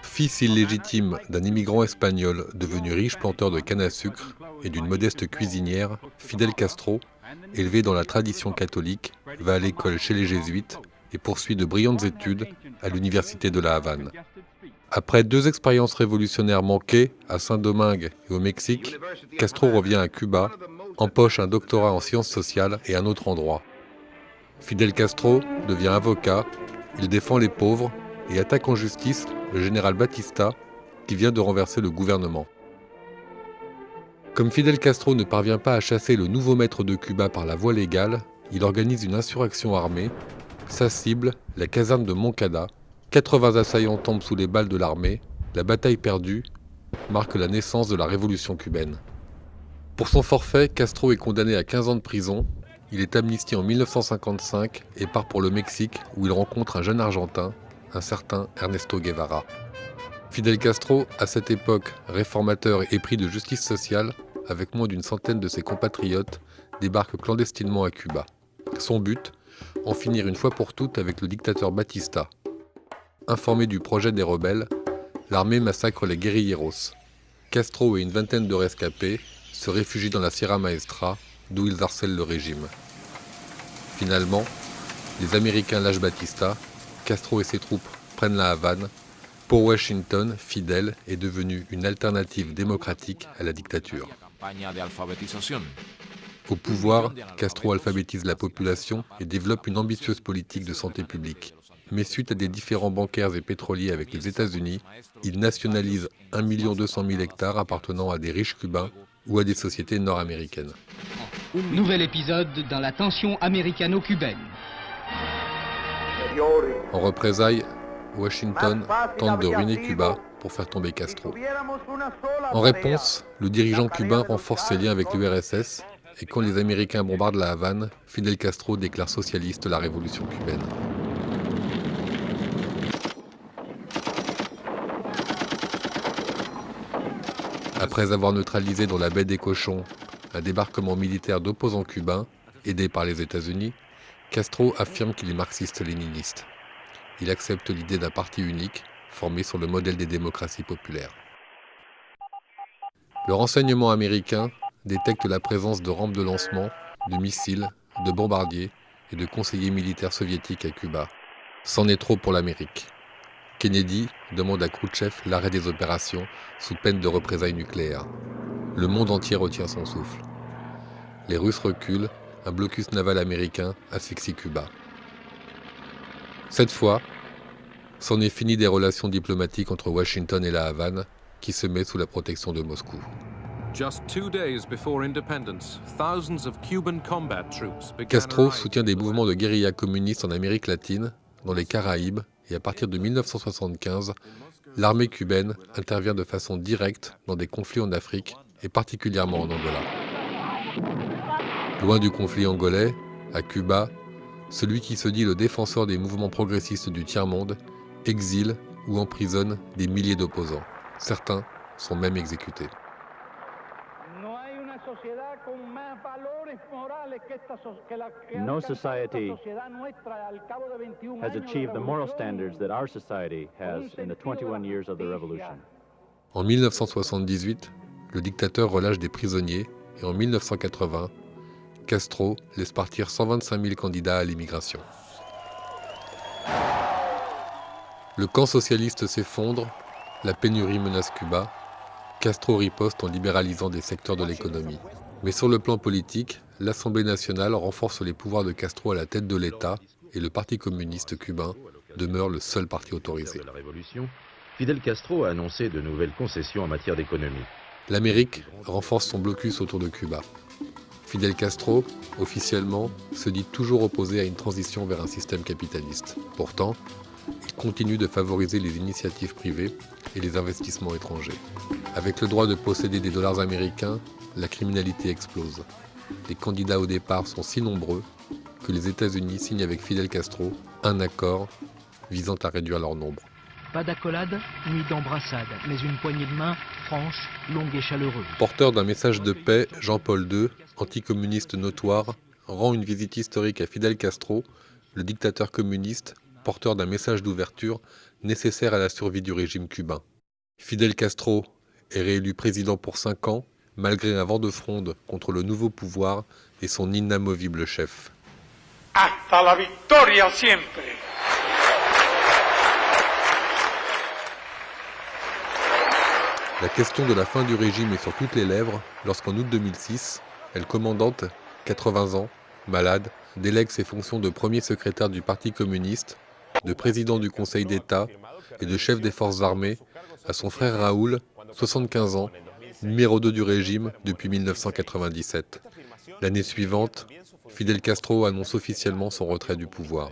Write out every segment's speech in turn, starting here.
Fils illégitime d'un immigrant espagnol devenu riche planteur de canne à sucre et d'une modeste cuisinière, Fidel Castro, élevé dans la tradition catholique, va à l'école chez les jésuites et poursuit de brillantes études à l'université de La Havane. Après 2 expériences révolutionnaires manquées, à Saint-Domingue et au Mexique, Castro revient à Cuba, empoche un doctorat en sciences sociales et un autre en droit. Fidel Castro devient avocat, il défend les pauvres et attaque en justice le général Batista qui vient de renverser le gouvernement. Comme Fidel Castro ne parvient pas à chasser le nouveau maître de Cuba par la voie légale, il organise une insurrection armée. Sa cible, la caserne de Moncada. 80 assaillants tombent sous les balles de l'armée. La bataille perdue marque la naissance de la révolution cubaine. Pour son forfait, Castro est condamné à 15 ans de prison. Il est amnistié en 1955 et part pour le Mexique où il rencontre un jeune Argentin, un certain Ernesto Guevara. Fidel Castro, à cette époque réformateur et épris de justice sociale, avec moins d'une centaine de ses compatriotes, débarque clandestinement à Cuba. Son but, en finir une fois pour toutes avec le dictateur Batista. Informé du projet des rebelles, l'armée massacre les guérilleros. Castro et une vingtaine de rescapés se réfugient dans la Sierra Maestra, d'où ils harcèlent le régime. Finalement, les Américains lâchent Batista, Castro et ses troupes prennent la Havane. Pour Washington, Fidel est devenu une alternative démocratique à la dictature. Au pouvoir, Castro alphabétise la population et développe une ambitieuse politique de santé publique. Mais suite à des différends bancaires et pétroliers avec les États-Unis, il nationalise 1 200 000 hectares appartenant à des riches cubains ou à des sociétés nord-américaines. Nouvel épisode dans la tension américano-cubaine. En représailles, Washington tente de ruiner Cuba pour faire tomber Castro. En réponse, le dirigeant cubain renforce ses liens avec l'URSS et quand les Américains bombardent la Havane, Fidel Castro déclare socialiste la révolution cubaine. Après avoir neutralisé dans la baie des Cochons un débarquement militaire d'opposants cubains, aidés par les États-Unis, Castro affirme qu'il est marxiste-léniniste. Il accepte l'idée d'un parti unique, formé sur le modèle des démocraties populaires. Le renseignement américain détecte la présence de rampes de lancement, de missiles, de bombardiers et de conseillers militaires soviétiques à Cuba. C'en est trop pour l'Amérique. Kennedy demande à Khrouchtchev l'arrêt des opérations sous peine de représailles nucléaires. Le monde entier retient son souffle. Les Russes reculent, un blocus naval américain asphyxie Cuba. Cette fois, c'en est fini des relations diplomatiques entre Washington et la Havane, qui se met sous la protection de Moscou. Castro soutient des mouvements de guérilla communistes en Amérique latine, dans les Caraïbes, et à partir de 1975, l'armée cubaine intervient de façon directe dans des conflits en Afrique, et particulièrement en Angola. Loin du conflit angolais, à Cuba, celui qui se dit le défenseur des mouvements progressistes du tiers-monde exile ou emprisonne des milliers d'opposants. Certains sont même exécutés. No society has achieved the moral standards that our society has in the 21 years of the revolution. En 1978, le dictateur relâche des prisonniers et en 1980, Castro laisse partir 125 000 candidats à l'immigration. Le camp socialiste s'effondre, la pénurie menace Cuba. Castro riposte en libéralisant des secteurs de l'économie. Mais sur le plan politique, l'Assemblée nationale renforce les pouvoirs de Castro à la tête de l'État et le Parti communiste cubain demeure le seul parti autorisé. Fidel Castro a annoncé de nouvelles concessions en matière d'économie. L'Amérique renforce son blocus autour de Cuba. Fidel Castro, officiellement, se dit toujours opposé à une transition vers un système capitaliste. Pourtant, il continue de favoriser les initiatives privées et les investissements étrangers. Avec le droit de posséder des dollars américains, la criminalité explose. Les candidats au départ sont si nombreux que les États-Unis signent avec Fidel Castro un accord visant à réduire leur nombre. Pas d'accolade, ni d'embrassade, mais une poignée de main franche, longue et chaleureuse. Porteur d'un message de paix, Jean-Paul II, anticommuniste notoire, rend une visite historique à Fidel Castro, le dictateur communiste, porteur d'un message d'ouverture nécessaire à la survie du régime cubain. Fidel Castro est réélu président pour 5 ans, malgré un vent de fronde contre le nouveau pouvoir et son inamovible chef. Hasta la victoria siempre. La question de la fin du régime est sur toutes les lèvres lorsqu'en août 2006, El Commandante, 80 ans, malade, délègue ses fonctions de premier secrétaire du Parti communiste, de président du Conseil d'État et de chef des forces armées à son frère Raoul, 75 ans, numéro 2 du régime depuis 1997. L'année suivante, Fidel Castro annonce officiellement son retrait du pouvoir.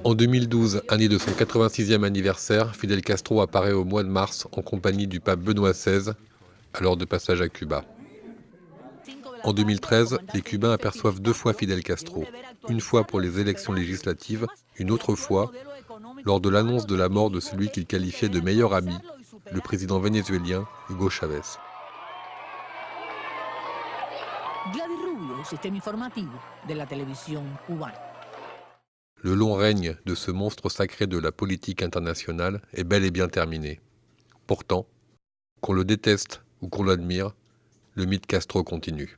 En 2012, année de son 86e anniversaire, Fidel Castro apparaît au mois de mars en compagnie du pape Benoît XVI, alors de passage à Cuba. En 2013, les Cubains aperçoivent 2 fois Fidel Castro, une fois pour les élections législatives, une autre fois lors de l'annonce de la mort de celui qu'ils qualifiaient de meilleur ami, le président vénézuélien Hugo Chavez. Gladys Rubio, Sistema Informativo de la Televisión Cubana. Le long règne de ce monstre sacré de la politique internationale est bel et bien terminé. Pourtant, qu'on le déteste ou qu'on l'admire, le mythe Castro continue.